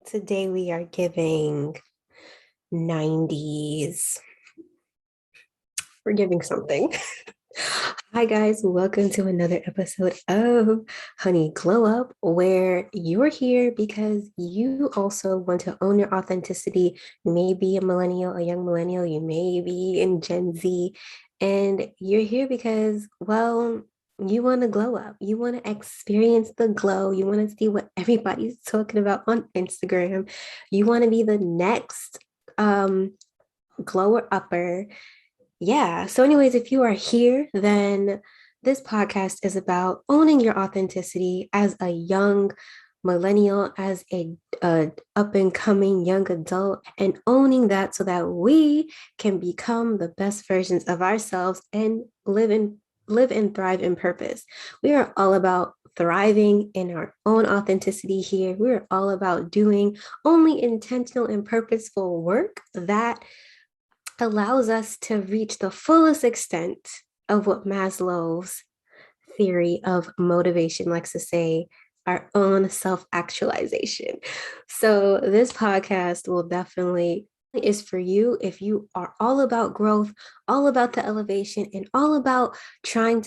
Today we are giving 90s. We're giving something. Hi guys, welcome to another episode of Honey Glow Up, where you're here because you also want to own your authenticity. You may be a millennial, a young millennial, you may be in Gen Z, and you're here because, well, you want to glow up. You want to experience the glow. You want to see what everybody's talking about on Instagram. You want to be the next glower upper. Yeah. So, anyways, if you are here, then this podcast is about owning your authenticity as a young millennial, as a up and coming young adult, and owning that so that we can become the best versions of ourselves and live and thrive in purpose. We are all about thriving in our own authenticity here. We're all about doing only intentional and purposeful work that allows us to reach the fullest extent of what Maslow's theory of motivation likes to say, our own self-actualization. So this podcast will definitely is for you if you are all about growth, all about the elevation, and all about trying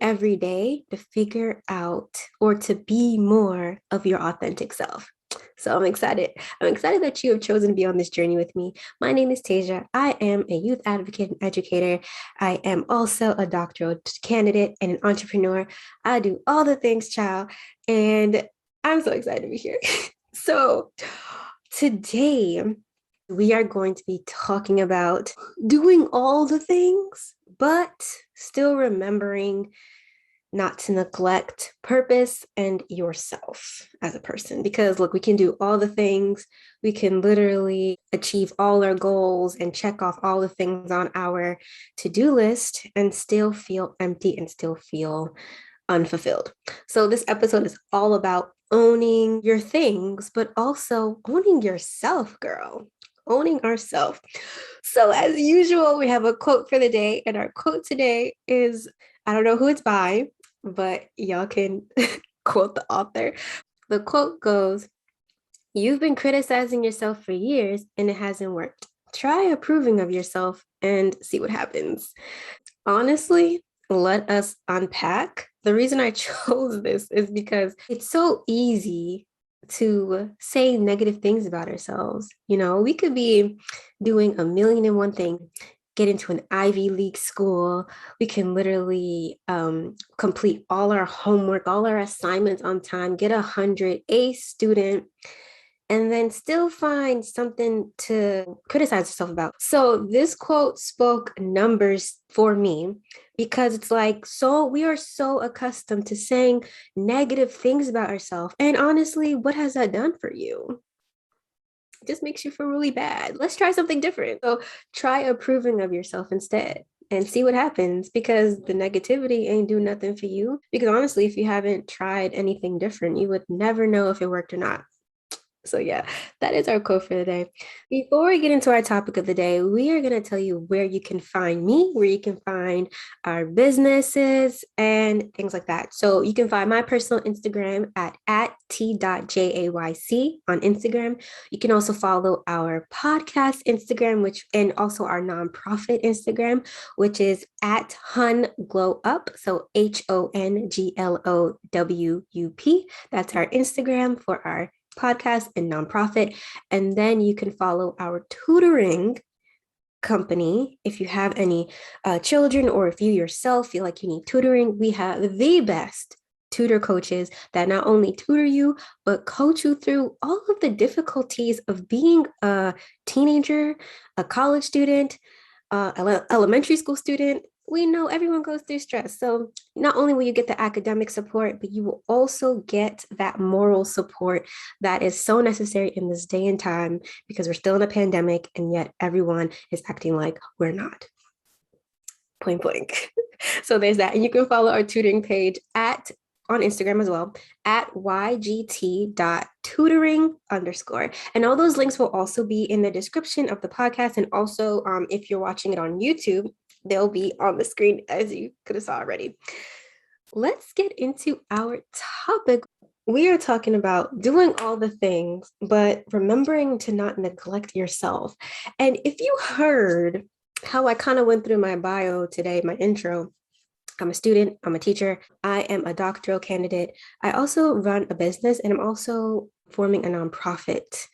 every day to figure out or to be more of your authentic self. So I'm excited. I'm excited that you have chosen to be on this journey with me. My name is Tasia. I am a youth advocate and educator. I am also a doctoral candidate and an entrepreneur. I do all the things, child, and I'm so excited to be here. So today we are going to be talking about doing all the things, but still remembering not to neglect purpose and yourself as a person. Because look, we can do all the things, we can literally achieve all our goals and check off all the things on our to-do list and still feel empty and still feel unfulfilled. So this episode is all about owning your things, but also owning yourself, girl. Owning ourselves. So as usual, we have a quote for the day, and our quote today is, I don't know who it's by, but y'all can quote the author. The quote goes, "You've been criticizing yourself for years and it hasn't worked. Try approving of yourself and see what happens." Honestly, let us unpack. The reason I chose this is because it's so easy to say negative things about ourselves. You know, we could be doing a million and one things, get into an Ivy League school. We can literally complete all our homework, all our assignments on time, get 100, A student, and then still find something to criticize yourself about. So this quote spoke numbers for me because it's like, so we are so accustomed to saying negative things about ourselves. And honestly, what has that done for you? It just makes you feel really bad. Let's try something different. So try approving of yourself instead and see what happens, because the negativity ain't do nothing for you. Because honestly, if you haven't tried anything different, you would never know if it worked or not. So yeah, that is our quote for the day. Before we get into our topic of the day, we are going to tell you where you can find me, where you can find our businesses and things like that. So you can find my personal Instagram at t.jayc on Instagram. You can also follow our podcast Instagram, and also our nonprofit Instagram, which is at Hun Glow Up. So HONGLOWUP. That's our Instagram for our podcast and nonprofit. And then you can follow our tutoring company. If you have any children, or if you yourself feel like you need tutoring, we have the best tutor coaches that not only tutor you, but coach you through all of the difficulties of being a teenager, a college student, elementary school student. We know everyone goes through stress. So not only will you get the academic support, but you will also get that moral support that is so necessary in this day and time, because we're still in a pandemic and yet everyone is acting like we're not. Point blank. So there's that. And you can follow our tutoring page on Instagram as well, at ygt.tutoring_. And all those links will also be in the description of the podcast. And also, if you're watching it on YouTube, they'll be on the screen, as you could have saw already. Let's get into our topic. We are talking about doing all the things, but remembering to not neglect yourself. And if you heard how I kind of went through my bio today, my intro, I'm a student, I'm a teacher, I am a doctoral candidate. I also run a business and I'm also forming a nonprofit.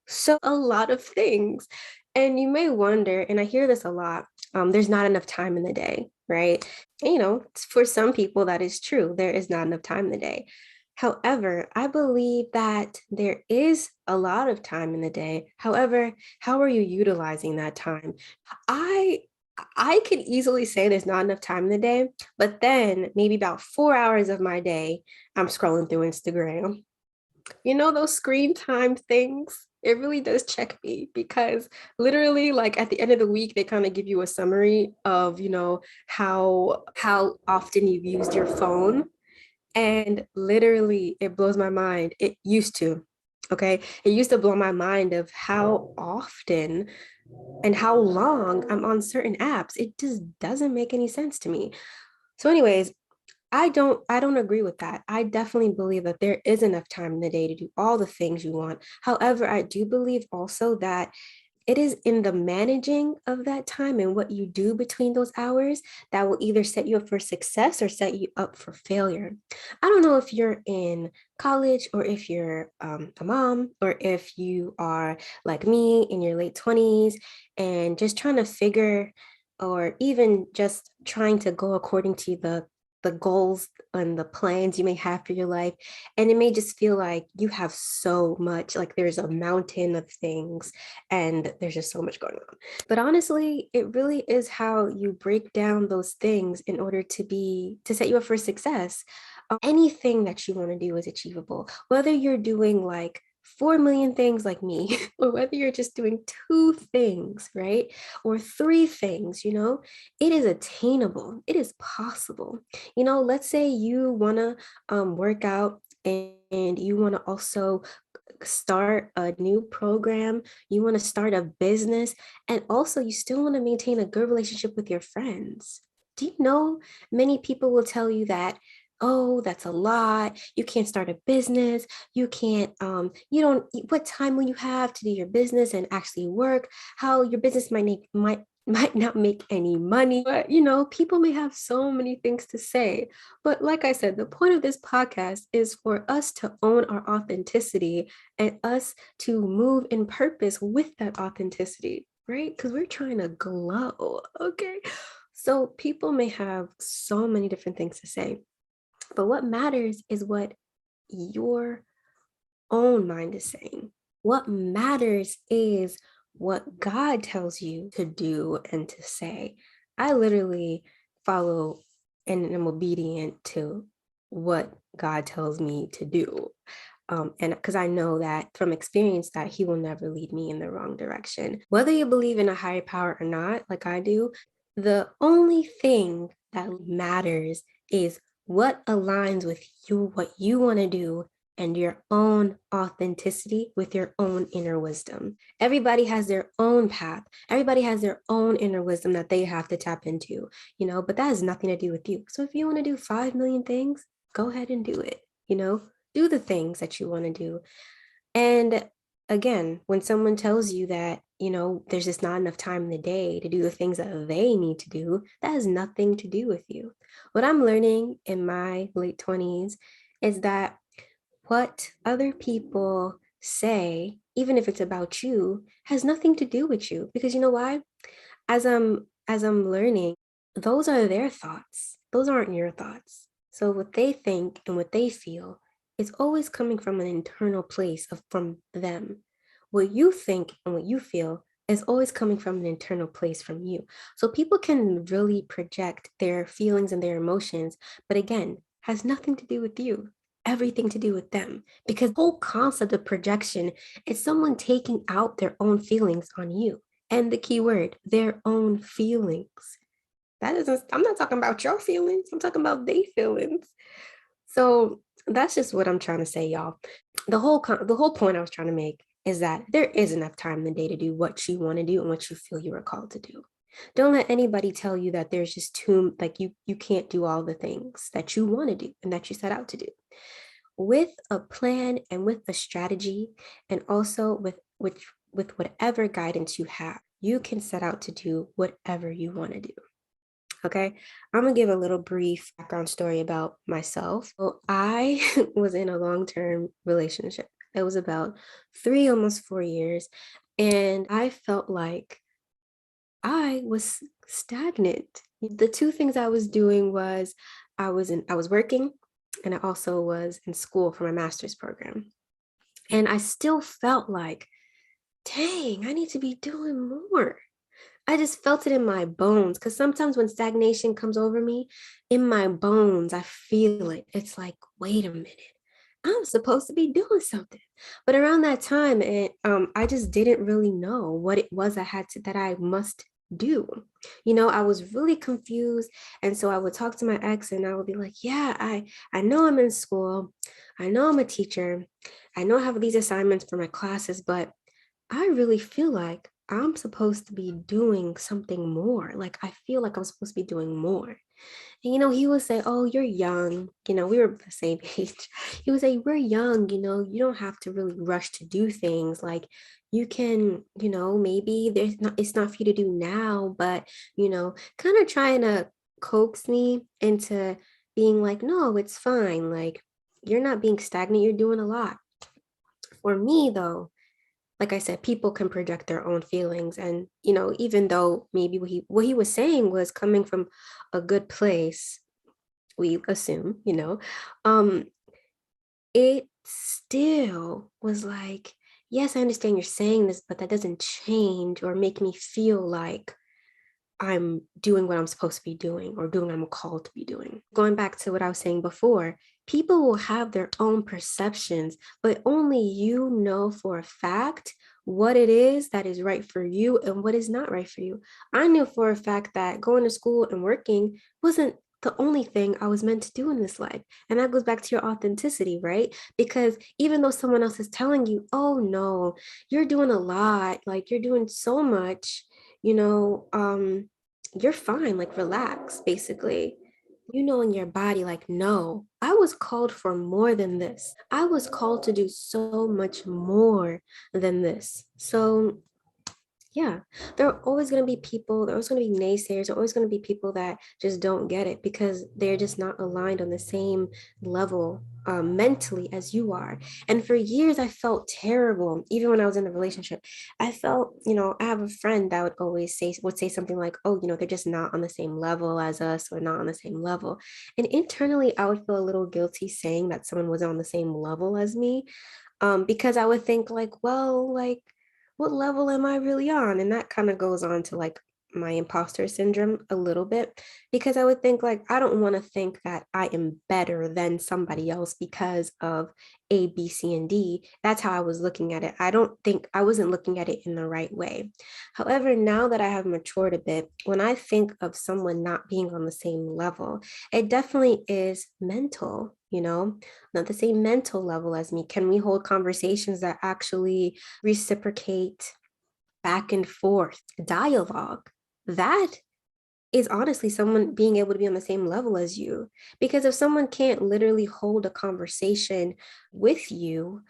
So, a lot of things. And you may wonder, and I hear this a lot, there's not enough time in the day, right? And, for some people, that is true. There is not enough time in the day. However, I believe that there is a lot of time in the day. However, how are you utilizing that time? I I could easily say there's not enough time in the day, but then maybe about 4 hours of my day, I'm scrolling through Instagram. Those screen time things, it really does check me because literally like at the end of the week, they kind of give you a summary of, how often you've used your phone. And literally it blows my mind. It used to, okay? It used to blow my mind of how often and how long I'm on certain apps. It just doesn't make any sense to me. So anyways, I don't agree with that. I definitely believe that there is enough time in the day to do all the things you want. However, I do believe also that it is in the managing of that time and what you do between those hours that will either set you up for success or set you up for failure. I don't know if you're in college or if you're a mom or if you are like me in your late 20s and just trying to figure or even just trying to go according to the goals and the plans you may have for your life. And it may just feel like you have so much, like there's a mountain of things and there's just so much going on. But honestly, it really is how you break down those things in order to set you up for success. Anything that you want to do is achievable, whether you're doing like 4 million things like me, or whether you're just doing two things, right? Or three things, it is attainable. It is possible. Let's say you want to work out and you want to also start a new program, you want to start a business, and also you still want to maintain a good relationship with your friends. Do you know many people will tell you that, oh, that's a lot. You can't start a business. You can't, you don't, what time will you have to do your business and actually work? How your business might not make any money. But people may have so many things to say. But like I said, the point of this podcast is for us to own our authenticity and us to move in purpose with that authenticity, right? Because we're trying to glow, okay? So people may have so many different things to say, but what matters is what your own mind is saying. What matters is what God tells you to do and to say. I literally follow and am obedient to what God tells me to do. And because I know that from experience that he will never lead me in the wrong direction. Whether you believe in a higher power or not, like I do, the only thing that matters is what aligns with you, what you want to do, and your own authenticity with your own inner wisdom. Everybody has their own path. Everybody has their own inner wisdom that they have to tap into, but that has nothing to do with you. So if you want to do 5 million things, go ahead and do it, do the things that you want to do. And again, when someone tells you that, there's just not enough time in the day to do the things that they need to do, that has nothing to do with you. What I'm learning in my late 20s is that what other people say, even if it's about you, has nothing to do with you. Because you know why? As I'm learning, those are their thoughts. Those aren't your thoughts. So what they think and what they feel is always coming from an internal place of from them. What you think and what you feel is always coming from an internal place from you. So people can really project their feelings and their emotions, but again, has nothing to do with you, everything to do with them. Because the whole concept of projection is someone taking out their own feelings on you. And the key word, their own feelings. I'm not talking about your feelings. I'm talking about their feelings. So that's just what I'm trying to say, y'all. The whole point I was trying to make is that there is enough time in the day to do what you want to do and what you feel you are called to do. Don't let anybody tell you that there's just too like you can't do all the things that you want to do and that you set out to do. with a plan and with a strategy, and also with whatever guidance you have, you can set out to do whatever you want to do. Okay, I'm gonna give a little brief background story about myself. Well, I was in a long-term relationship. It was about 3, almost 4 years, and I felt like I was stagnant. The two things I was doing was I was working, and I also was in school for my master's program. And I still felt like, dang, I need to be doing more. I just felt it in my bones, because sometimes when stagnation comes over me, in my bones, I feel it. It's like, wait a minute, I'm supposed to be doing something. But around that time, I just didn't really know what it was that I must do. I was really confused. And so I would talk to my ex and I would be like, yeah, I know I'm in school. I know I'm a teacher. I know I have these assignments for my classes, but I really feel like I'm supposed to be doing something more. Like, I feel like I'm supposed to be doing more. And, he would say, oh, you're young. We were the same age. He would say, we're young, you don't have to really rush to do things. Like, you can, maybe it's not for you to do now, but, kind of trying to coax me into being like, no, it's fine. Like, you're not being stagnant. You're doing a lot. For me, though, like I said, people can project their own feelings. And, even though maybe what he was saying was coming from a good place, we assume, um, it still was like, yes, I understand you're saying this, but that doesn't change or make me feel like I'm doing what I'm supposed to be doing or doing what I'm called to be doing. Going back to what I was saying before, people will have their own perceptions, but only you know for a fact what it is that is right for you and what is not right for you. I knew for a fact that going to school and working wasn't the only thing I was meant to do in this life. And that goes back to your authenticity, right? Because even though someone else is telling you, oh no, you're doing a lot, like you're doing so much, you know, um, you're fine, like relax, basically. In your body, like, no, I was called for more than this. I was called to do so much more than this. So yeah, there are always going to be people, there are always going to be naysayers, there are always going to be people that just don't get it because they're just not aligned on the same level mentally as you are. And for years, I felt terrible, even when I was in a relationship. I felt, I have a friend that would say something like, oh, they're just not on the same level as us or not on the same level. And internally, I would feel a little guilty saying that someone wasn't on the same level as me, because I would think like, well, like, what level am I really on? And that kind of goes on to like my imposter syndrome a little bit, because I would think like, I don't want to think that I am better than somebody else because of A, B, C, and D. That's how I was looking at it. I don't think I wasn't looking at it in the right way. However, now that I have matured a bit, when I think of someone not being on the same level, it definitely is mental, not the same mental level as me. Can we hold conversations that actually reciprocate back and forth dialogue? That is honestly someone being able to be on the same level as you. Because if someone can't literally hold a conversation with you,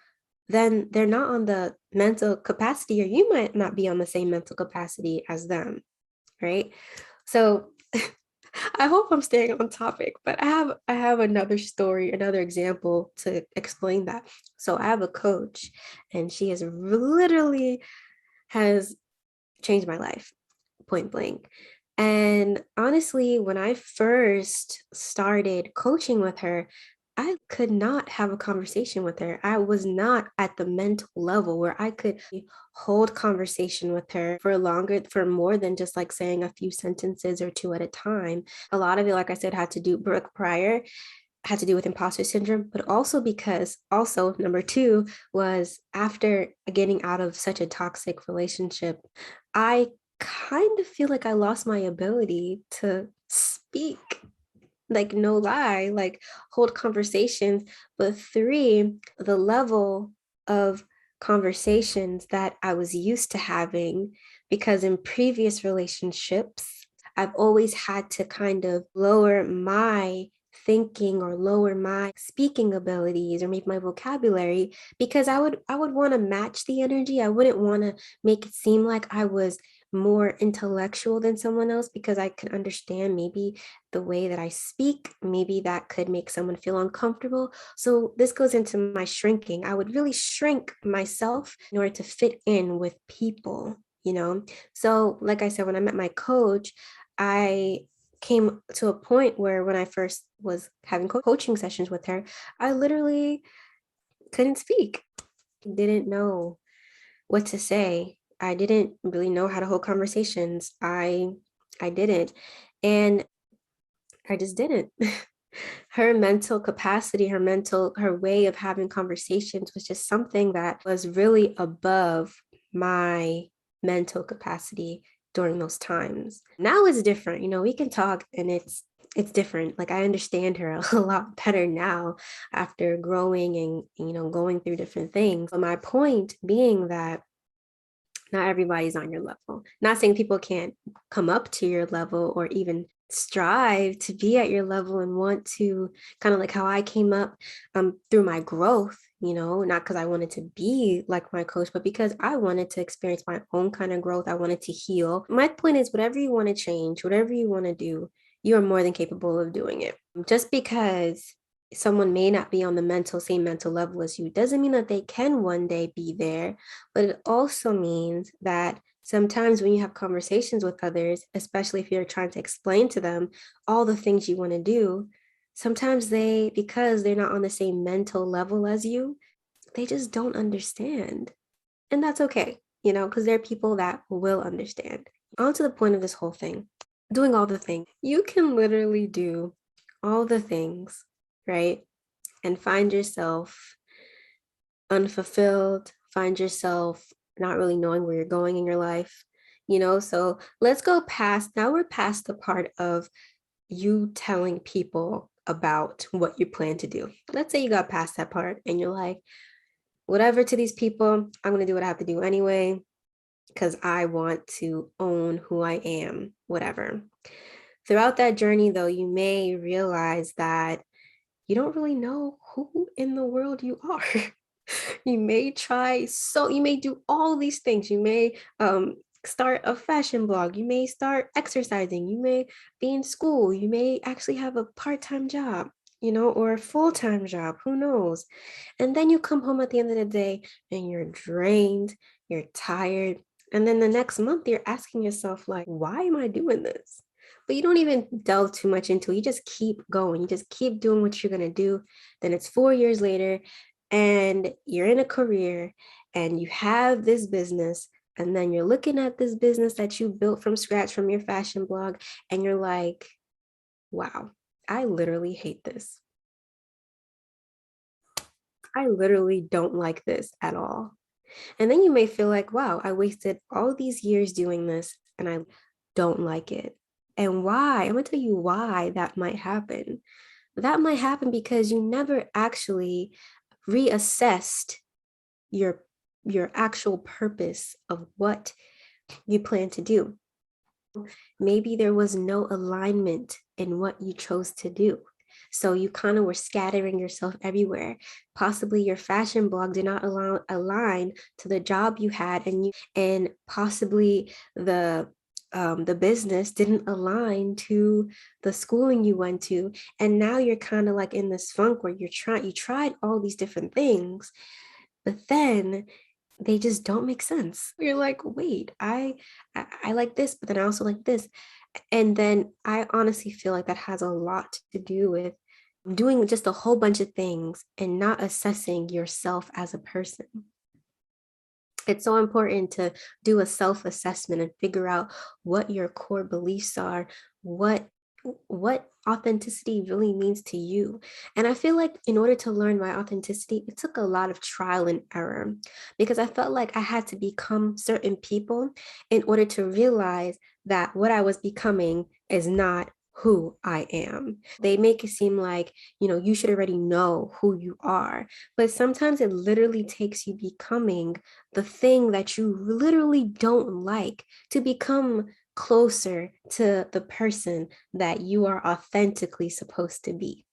then they're not on the mental capacity, or you might not be on the same mental capacity as them, right? So I hope I'm staying on topic, but I have another story, another example to explain that. So I have a coach, and she has changed my life, point blank. And honestly, when I first started coaching with her, I could not have a conversation with her. I was not at the mental level where I could hold conversation with her for more than just like saying a few sentences or two at a time. A lot of it, like I said, had to do, Brooke prior, had to do with imposter syndrome, but also because also number two was after getting out of such a toxic relationship, I kind of feel like I lost my ability to speak, like no lie, like hold conversations. But three, the level of conversations that I was used to having, because in previous relationships, I've always had to kind of lower my thinking or lower my speaking abilities or maybe my vocabulary, because I would want to match the energy. I wouldn't want to make it seem like I was more intellectual than someone else because I could understand maybe the way that I speak, maybe that could make someone feel uncomfortable. So this goes into my shrinking. I would really shrink myself in order to fit in with people, you know? So, like I said, when I met my coach, I came to a point where when I first was having coaching sessions with her, I literally couldn't speak, didn't know what to say. I didn't really know how to hold conversations. I didn't. And I just didn't. Her mental capacity, her way of having conversations was just something that was really above my mental capacity during those times. Now it's different. We can talk and it's different. Like I understand her a lot better now after growing and going through different things. But my point being that not everybody's on your level. Not saying people can't come up to your level or even strive to be at your level and want to, kind of like how I came up through my growth, not because I wanted to be like my coach, but because I wanted to experience my own kind of growth. I wanted to heal. My point is, whatever you want to change, whatever you want to do, you are more than capable of doing it. Just because someone may not be on the same mental level as you doesn't mean that they can one day be there, but it also means that sometimes when you have conversations with others, especially if you're trying to explain to them all the things you want to do, sometimes because they're not on the same mental level as you, they just don't understand. And that's okay, because there are people that will understand. On to the point of this whole thing, doing all the things. You can literally do all the things, right? And find yourself unfulfilled, find yourself not really knowing where you're going in your life, So let's go past, now we're past the part of you telling people about what you plan to do. Let's say you got past that part and you're like, whatever to these people, I'm going to do what I have to do anyway, because I want to own who I am, whatever. Throughout that journey, though, you may realize that you don't really know who in the world you are. You may you may do all these things. You may start a fashion blog. You may start exercising. You may be in school. You may actually have a part-time job, or a full-time job. Who knows? And then you come home at the end of the day and you're drained, you're tired. And then the next month you're asking yourself, like, why am I doing this? But you don't even delve too much into it. You just keep going. You just keep doing what you're going to do. Then it's 4 years later and you're in a career and you have this business. And then you're looking at this business that you built from scratch from your fashion blog. And you're like, wow, I literally hate this. I literally don't like this at all. And then you may feel like, wow, I wasted all these years doing this and I don't like it. And why? I'm going to tell you why that might happen. That might happen because you never actually reassessed your actual purpose of what you plan to do. Maybe there was no alignment in what you chose to do. So you kind of were scattering yourself everywhere. Possibly your fashion blog did not align to the job you had, and possibly the business didn't align to the schooling you went to. And now you're kind of like in this funk where you tried all these different things, but then they just don't make sense. You're like, wait, I like this, but then I also like this. And then I honestly feel like that has a lot to do with doing just a whole bunch of things and not assessing yourself as a person. It's so important to do a self-assessment and figure out what your core beliefs are, what authenticity really means to you. And I feel like in order to learn my authenticity, it took a lot of trial and error because I felt like I had to become certain people in order to realize that what I was becoming is not who I am. They make it seem like, you should already know who you are. But sometimes it literally takes you becoming the thing that you literally don't like to become closer to the person that you are authentically supposed to be.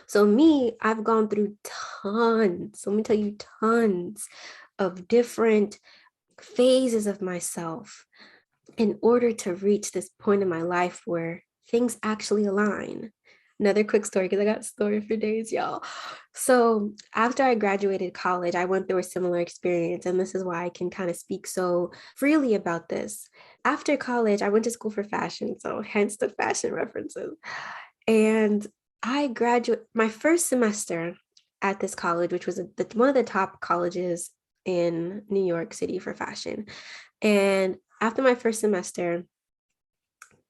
So me, I've gone through tons, let me tell you, tons of different phases of myself in order to reach this point in my life where things actually align. Another quick story, because I got a story for days, y'all. So after I graduated college, I went through a similar experience, and this is why I can kind of speak so freely about this. After college, I went to school for fashion, so hence the fashion references. And I graduated my first semester at this college, which was one of the top colleges in New York City for fashion. And after my first semester,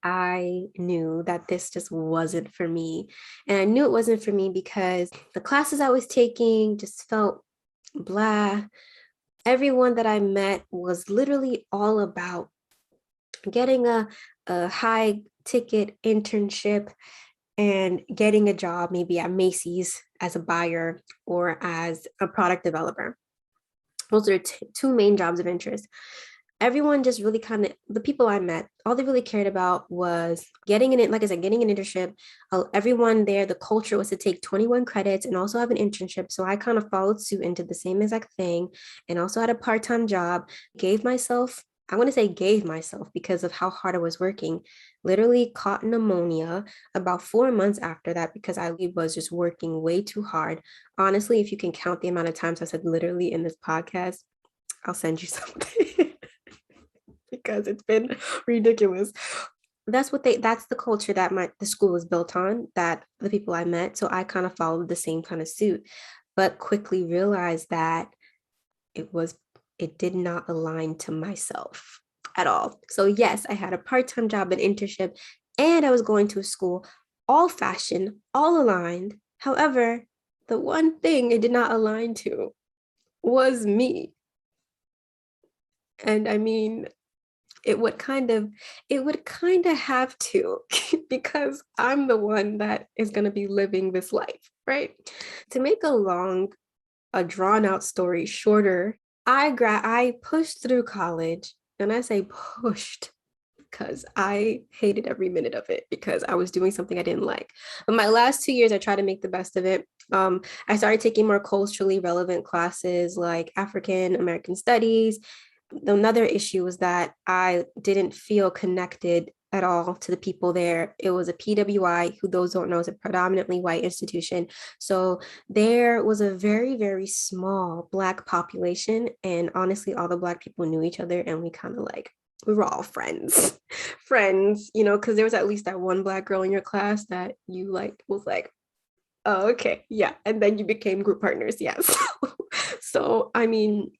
I knew that this just wasn't for me. And I knew it wasn't for me because the classes I was taking just felt blah. Everyone that I met was literally all about getting a high ticket internship and getting a job, maybe at Macy's as a buyer or as a product developer. Those are two main jobs of interest. Everyone just really kind of, the people I met, all they really cared about was getting in it, like I said, getting an internship. Everyone there, the culture was to take 21 credits and also have an internship. So I kind of followed suit and did the same exact thing and also had a part-time job, gave myself, I want to say gave myself because of how hard I was working, literally caught pneumonia about 4 months after that because I was just working way too hard. Honestly, if you can count the amount of times I said literally in this podcast, I'll send you something. Because it's been ridiculous. That's the culture that the school was built on, that the people I met. So I kind of followed the same kind of suit, but quickly realized that it did not align to myself at all. So yes, I had a part-time job, an internship, and I was going to a school, all fashion, all aligned. However, the one thing it did not align to was me. And I mean, it would kind of have to because I'm the one that is going to be living this life, right? To make a drawn out story shorter, I pushed through college, and I say pushed because I hated every minute of it because I was doing something I didn't like. But my last 2 years, I tried to make the best of it. I started taking more culturally relevant classes like African American studies. Another issue was that I didn't feel connected at all to the people there. It was a PWI, who those don't know is a predominantly white institution. So there was a very, very small Black population. And honestly, all the Black people knew each other and we were all friends, friends, because there was at least that one Black girl in your class that you was like, oh, okay, yeah. And then you became group partners. Yes. So, I mean,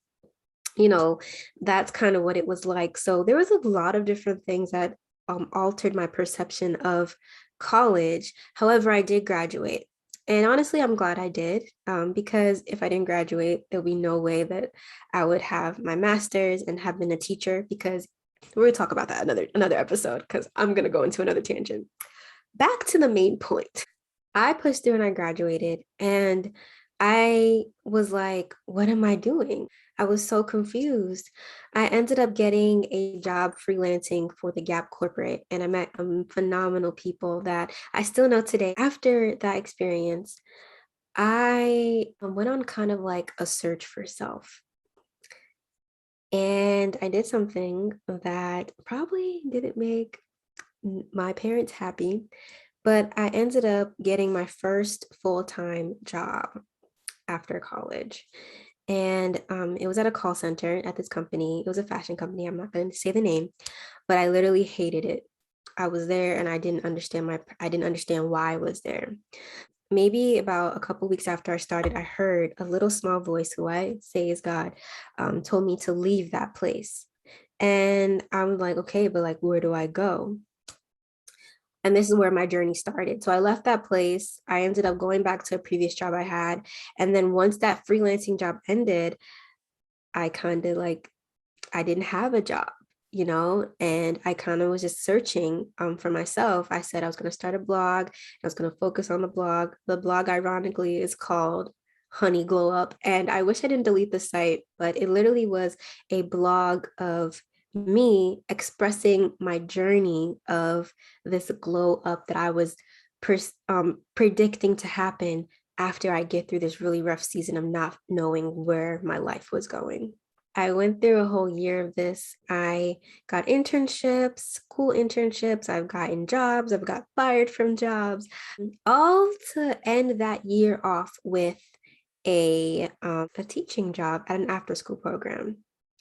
you know, that's kind of what it was like. So there was a lot of different things that altered my perception of college. However, I did graduate. And honestly, I'm glad I did because if I didn't graduate, there'll be no way that I would have my master's and have been a teacher because we're going to talk about that another episode because I'm going to go into another tangent. Back to the main point. I pushed through and I graduated, and I was like, what am I doing? I was so confused. I ended up getting a job freelancing for the Gap Corporate, and I met phenomenal people that I still know today. After that experience, I went on kind of like a search for self. And I did something that probably didn't make my parents happy, but I ended up getting my first full-time job after college. And it was at a call center at this company. It was a fashion company. I'm not going to say the name, but I literally hated it. I was there and I didn't understand why I was there. Maybe about a couple weeks after I started, I heard a little small voice, who I say is God, told me to leave that place. And I'm like, okay, but like, where do I go? And this is where my journey started. So I left that place. I ended up going back to a previous job I had. And then once that freelancing job ended, I kind of I didn't have a job, and I kind of was just searching for myself. I said I was going to start a blog. I was going to focus on the blog. The blog, ironically, is called Honey Glow Up. And I wish I didn't delete the site, but it literally was a blog of me expressing my journey of this glow up that I was predicting to happen after I get through this really rough season of not knowing where my life was going. I went through a whole year of this. I got internships, school internships, I've gotten jobs, I've got fired from jobs, all to end that year off with a teaching job at an after school program.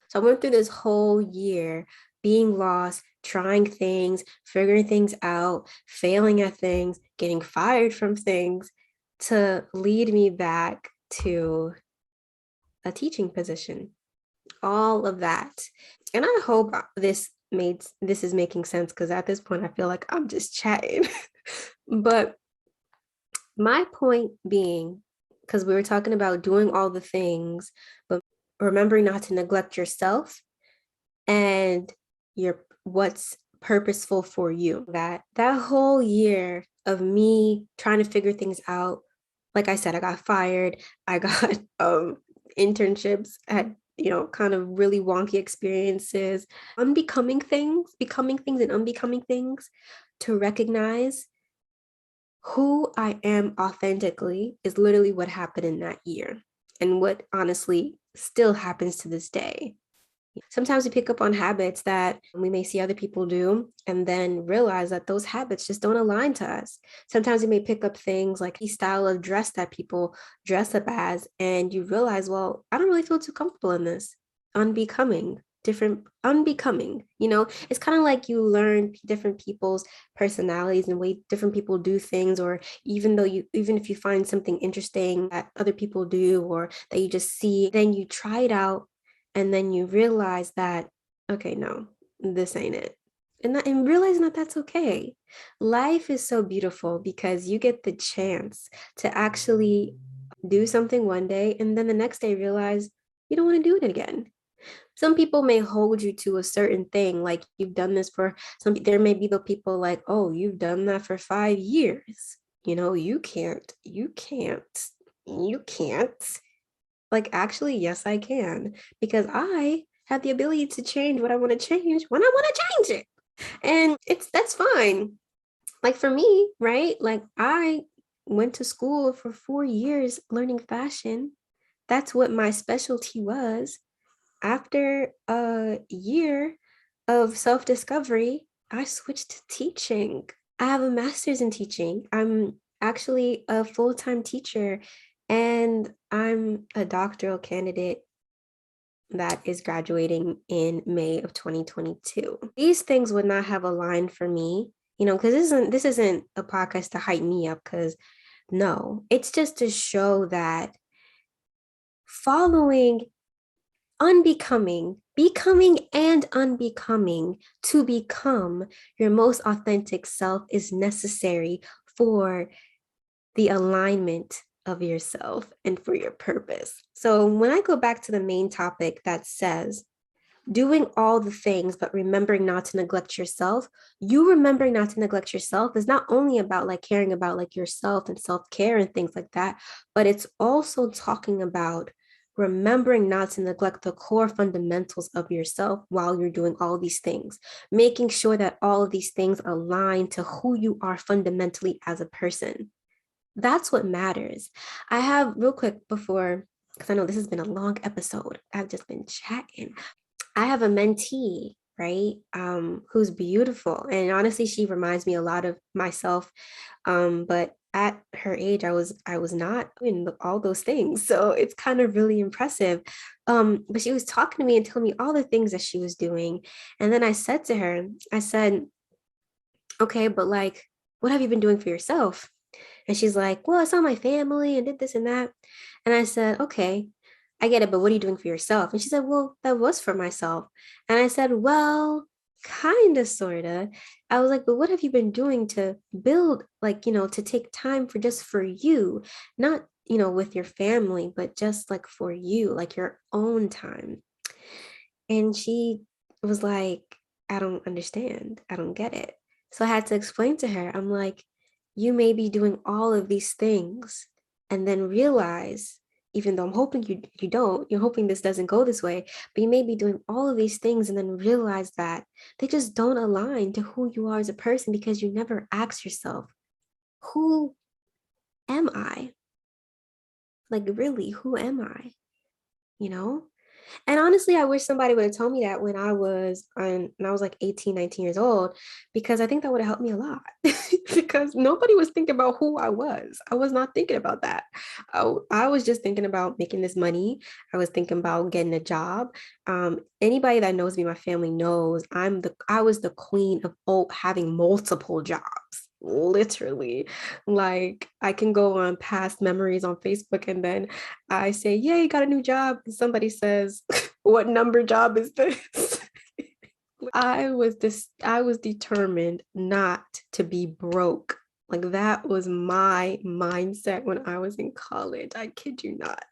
So I went through this whole year being lost, trying things, figuring things out, failing at things, getting fired from things to lead me back to a teaching position. All of that. And I hope this is making sense, because at this point I feel like I'm just chatting. But my point being, because we were talking about doing all the things, but remembering not to neglect yourself and your what's purposeful for you. That whole year of me trying to figure things out, like I said, I got fired, I got internships, had kind of really wonky experiences, becoming things and unbecoming things, to recognize who I am authentically is literally what happened in that year, and what honestly still happens to this day. Sometimes we pick up on habits that we may see other people do and then realize that those habits just don't align to us. Sometimes you may pick up things like the style of dress that people dress up as, and you realize, well, I don't really feel too comfortable in this. Unbecoming. It's kind of like you learn different people's personalities and way different people do things, or even if you find something interesting that other people do or that you just see, then you try it out, and then you realize that, okay, no, this ain't it. And realizing that that's okay. Life is so beautiful because you get the chance to actually do something one day, and then the next day realize you don't want to do it again. Some people may hold you to a certain thing, like you've done this for some. There may be the people like, oh, you've done that for 5 years. You can't. Like, actually, yes, I can, because I have the ability to change what I want to change when I want to change it. And that's fine. Like, for me, right? Like, I went to school for 4 years learning fashion. That's what my specialty was. After a year of self-discovery, I switched to teaching. I have a master's in teaching. I'm actually a full-time teacher, and I'm a doctoral candidate that is graduating in May of 2022. These things would not have aligned for me, because this isn't a podcast to hype me up, because no, it's just to show that following becoming and unbecoming to become your most authentic self is necessary for the alignment of yourself and for your purpose. So when I go back to the main topic that says doing all the things, but remembering not to neglect yourself, you remembering not to neglect yourself is not only about like caring about like yourself and self-care and things like that, but it's also talking about remembering not to neglect the core fundamentals of yourself while you're doing all these things, making sure that all of these things align to who you are fundamentally as a person. That's what matters. I have, real quick before, because I know this has been a long episode, I've just been chatting. I have a mentee, right? Who's beautiful. And honestly, she reminds me a lot of myself. But at her age, I was not doing all those things. So it's kind of really impressive. But she was talking to me and telling me all the things that she was doing. And then I said to her, I said, okay, but like, what have you been doing for yourself? And she's like, well, I saw my family and did this and that. And I said, okay, I get it, but what are you doing for yourself? And she said, well, that was for myself. And I said, well, kind of, sort of. I was like, but what have you been doing to build, like, to take time for just for you, not, with your family, but just like for you, like your own time. And she was like, I don't understand. I don't get it. So I had to explain to her, I'm like, you may be doing all of these things and then realize, even though I'm hoping you don't, you're hoping this doesn't go this way, but you may be doing all of these things and then realize that they just don't align to who you are as a person, because you never ask yourself, who am I? Like, really, who am I? You know? And honestly, I wish somebody would have told me that when I was like 18, 19 years old, because I think that would have helped me a lot. Because nobody was thinking about who I was. I was not thinking about that. I was just thinking about making this money. I was thinking about getting a job. Anybody that knows me, my family knows I was the queen of having multiple jobs. Literally, like I can go on past memories on Facebook and then I say, "Yay, got a new job." And somebody says, "What number job is this?" I was determined not to be broke. Like that was my mindset when I was in college. I kid you not.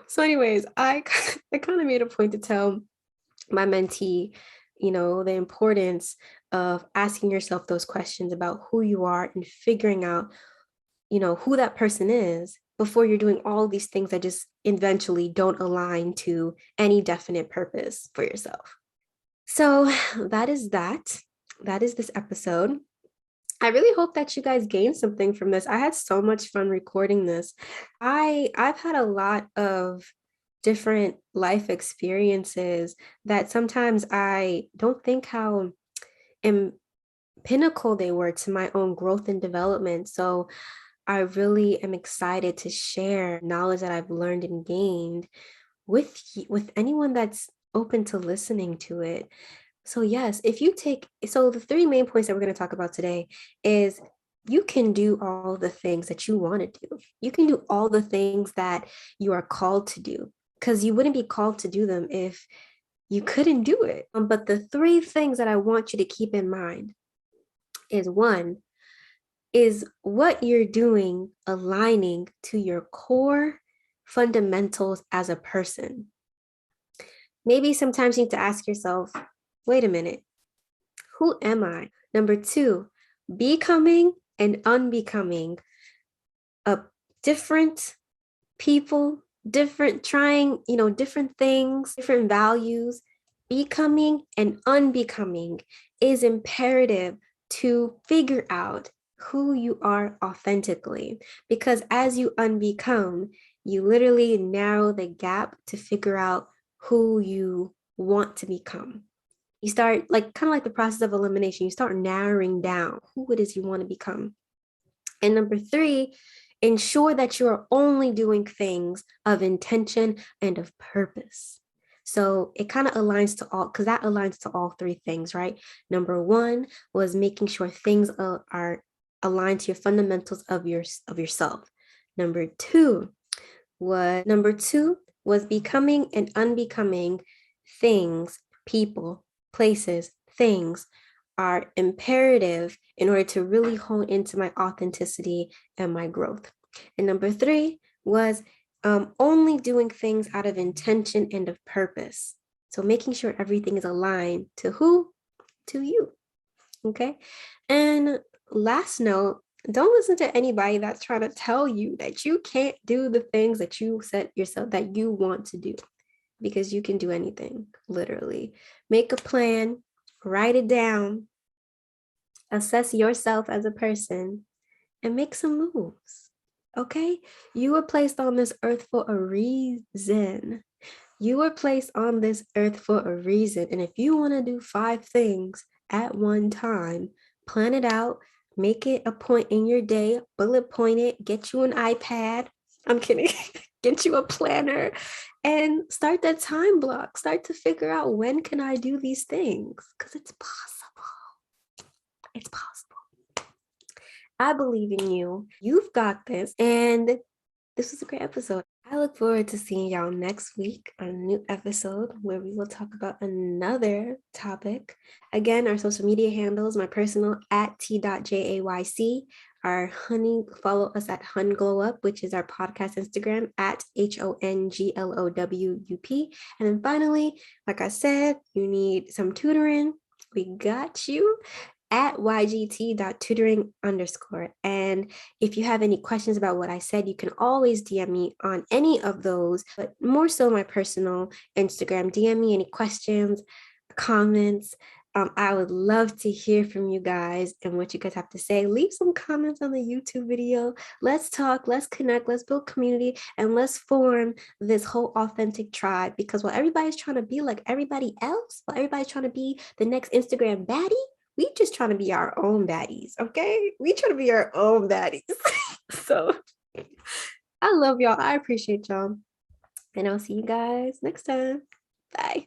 So, anyways, I kind of made a point to tell my mentee, the importance of asking yourself those questions about who you are and figuring out, who that person is before you're doing all these things that just eventually don't align to any definite purpose for yourself. So that is that. That is this episode. I really hope that you guys gained something from this. I had so much fun recording this. I've had a lot of different life experiences that sometimes I don't think how pinnacle they were to my own growth and development. So I really am excited to share knowledge that I've learned and gained with anyone that's open to listening to it. So yes, so the three main points that we're going to talk about today is you can do all the things that you want to do. You can do all the things that you are called to do because you wouldn't be called to do them if you couldn't do it. But the three things that I want you to keep in mind is one, is what you're doing aligning to your core fundamentals as a person? Maybe sometimes you need to ask yourself, wait a minute, who am I? Number two, becoming and unbecoming a different people, different things, different values. Becoming and unbecoming is imperative to figure out who you are authentically. Because as you unbecome, you literally narrow the gap to figure out who you want to become. You start kind of like the process of elimination, you start narrowing down who it is you want to become. And number three, ensure that you're only doing things of intention and of purpose. So it kind of aligns to all, because that aligns to all three things, right? Number one was making sure things are aligned to your fundamentals of yourself. Number two was becoming and unbecoming things, people, places, things are imperative in order to really hone into my authenticity and my growth. And number three was only doing things out of intention and of purpose. So making sure everything is aligned to who? To you. Okay. And last note, don't listen to anybody that's trying to tell you that you can't do the things that you set yourself that you want to do, because you can do anything, literally. Make a plan, write it down, assess yourself as a person, and make some moves. Okay? You were placed on this earth for a reason. You were placed on this earth for a reason. And if you want to do 5 things at one time, plan it out, make it a point in your day, bullet point it, get you an iPad. I'm kidding. Get you a planner and start that time block. Start to figure out, when can I do these things? Because it's possible. It's possible. I believe in you. You've got this. And this was a great episode. I look forward to seeing y'all next week on a new episode where we will talk about another topic. Again, our social media handles, my personal at t.jayc, our honey, follow us at Hun Glow Up, which is our podcast Instagram at HONGLOWUP. And then finally, like I said, you need some tutoring, we got you at ygt.tutoring_. And if you have any questions about what I said, you can always DM me on any of those, but more so my personal Instagram. DM me any questions, comments, I would love to hear from you guys and what you guys have to say. Leave some comments on the YouTube video. Let's talk, let's connect, let's build community, and let's form this whole authentic tribe. Because while everybody's trying to be like everybody else, while everybody's trying to be the next Instagram baddie, we just trying to be our own baddies, okay? We trying to be our own baddies. So I love y'all. I appreciate y'all. And I'll see you guys next time. Bye.